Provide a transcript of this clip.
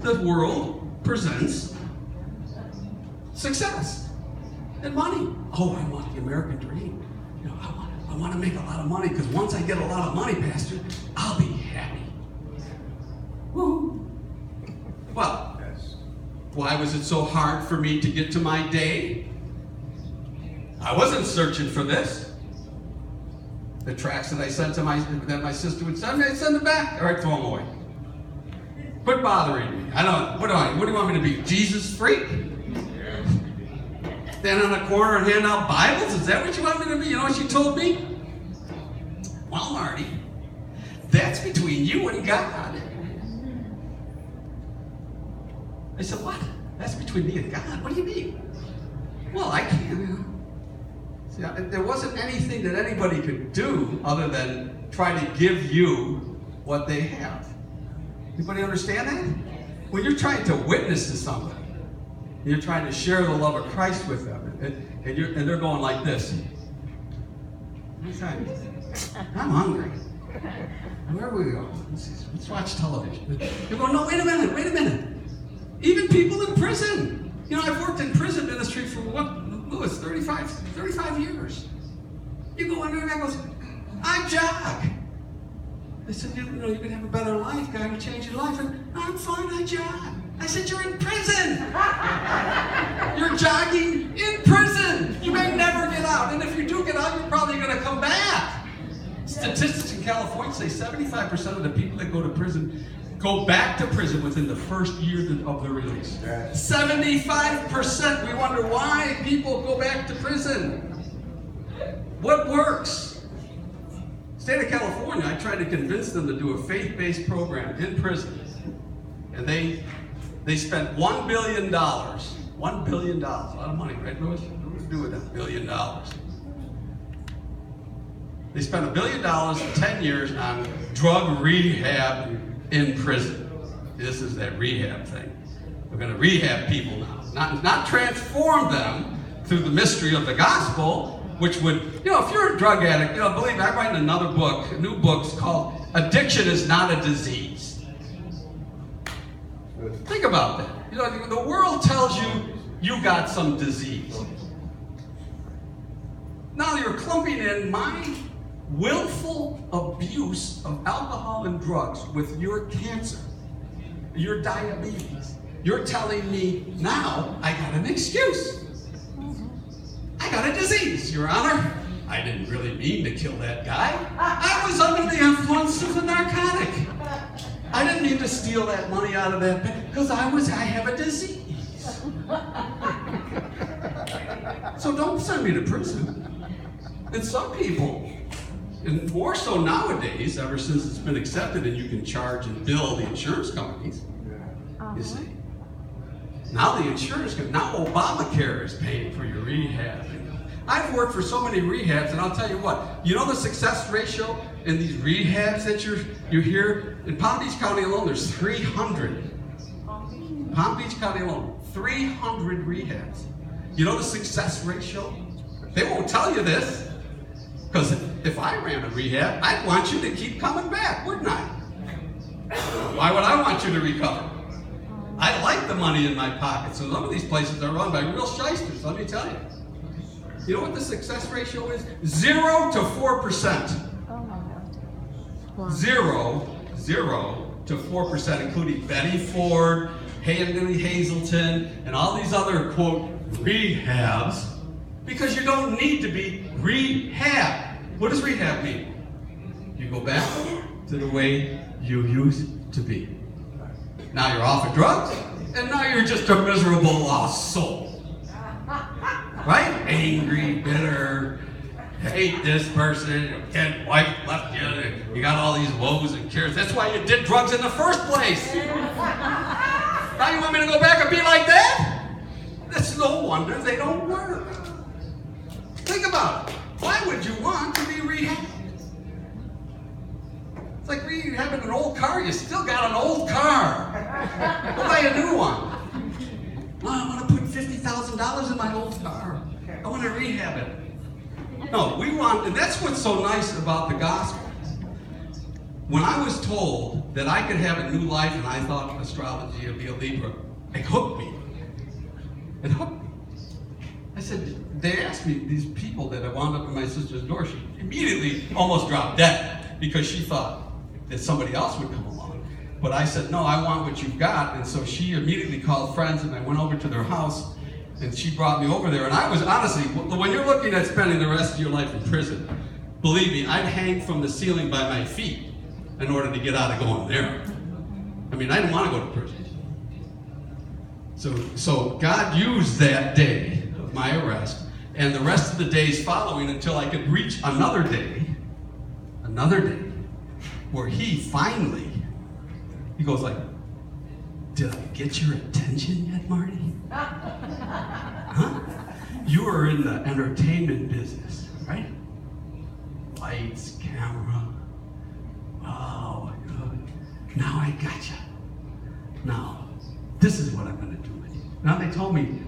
the world presents success and money. Oh, I want the American dream. You know, I want to make a lot of money, because once I get a lot of money, Pastor, I'll be happy. Woo. Well, why was it so hard for me to get to my day? I wasn't searching for this. The tracts that I sent to that my sister would send me, I'd send them back. All right, throw them away. Quit bothering me. What do you want me to be? Jesus freak? Stand on a corner and hand out Bibles? Is that what you want me to be? You know what she told me? Well, Marty, that's between you and God. I said, what? That's between me and God? What do you mean? Well, I can't. See, there wasn't anything that anybody could do other than try to give you what they have. Anybody understand that? When you're trying to witness to somebody, you're trying to share the love of Christ with them, and they're going like this. I'm hungry. Where are we going? Let's watch television. You're going, no, wait a minute. Even people in prison. You know, I've worked in prison ministry for Louis, 35 years. You go in there and I goes, I jog. They said, you know, you can have a better life, God, you change your life. And I'm fine, I jog. I said, you're in prison. You're jogging in prison. You may never get out. And if you do get out, you're probably going to come back. Statistics in California say 75% of the people that go to prison go back to prison within the first year of their release. 75%. We wonder why people go back to prison. What works? State of California, I tried to convince them to do a faith-based program in prison. And they spent $1 billion. $1 billion. A lot of money, right, Louis? What do we do with that $1 billion? They spent $1 billion in 10 years on drug rehab in prison. This is that rehab thing. We're going to rehab people now. Not transform them through the mystery of the gospel, which would, you know, if you're a drug addict, you know, believe me, I'm writing another book, a new book called Addiction is Not a Disease. Think about that. You know, the world tells you you got some disease. Now you're clumping in my willful abuse of alcohol and drugs with your cancer, your diabetes. You're telling me now I got an excuse. I got a disease, Your Honor. I didn't really mean to kill that guy. I was under the influence of a narcotic. I didn't mean to steal that money out of that bank because I have a disease. So don't send me to prison. And some people, and more so nowadays, ever since it's been accepted and you can charge and bill the insurance companies, you see. Now the insurance, now Obamacare is paying for your rehab. I've worked for so many rehabs, and I'll tell you what, you know the success ratio in these rehabs that you hear? In Palm Beach County alone, there's 300. Palm Beach County alone, 300 rehabs. You know the success ratio? They won't tell you this, because if I ran a rehab, I'd want you to keep coming back, wouldn't I? Why would I want you to recover? I like the money in my pocket, so some of these places are run by real shysters, let me tell you. You know what the success ratio is? 0 to 4%. Wow. 0 to 4%, including Betty Ford, Haley Hazelton, and all these other, quote, rehabs, because you don't need to be rehab. What does rehab mean? You go back to the way you used to be. Now you're off of drugs, and now you're just a miserable lost soul. Right? Angry, bitter, hate this person, your dead wife left you, you got all these woes and cares. That's why you did drugs in the first place. Now you want me to go back and be like that? That's no wonder they don't work. Think about it. Why would you want to be rehabbed? It's like rehabbing an old car. You still got an old car. Go buy a new one. Well, I want to put $50,000 in my old car. I want to rehab it. No, we want, and that's what's so nice about the gospel. When I was told that I could have a new life, and I thought astrology would be a Libra. It hooked me. It hooked me. I said, they asked me, these people that I wound up in my sister's door, she immediately almost dropped dead because she thought that somebody else would come along. But I said, no, I want what you've got. And so she immediately called friends, and I went over to their house, and she brought me over there. And I was honestly, when you're looking at spending the rest of your life in prison, believe me, I'd hang from the ceiling by my feet in order to get out of going there. I mean, I didn't want to go to prison. So God used that day of my arrest and the rest of the days following until I could reach another day, where he finally, he goes like, did I get your attention yet, Marty? Huh? You are in the entertainment business, right? Lights, camera. Oh, good. Now I got you. Now, this is what I'm going to do with you. Now they told me,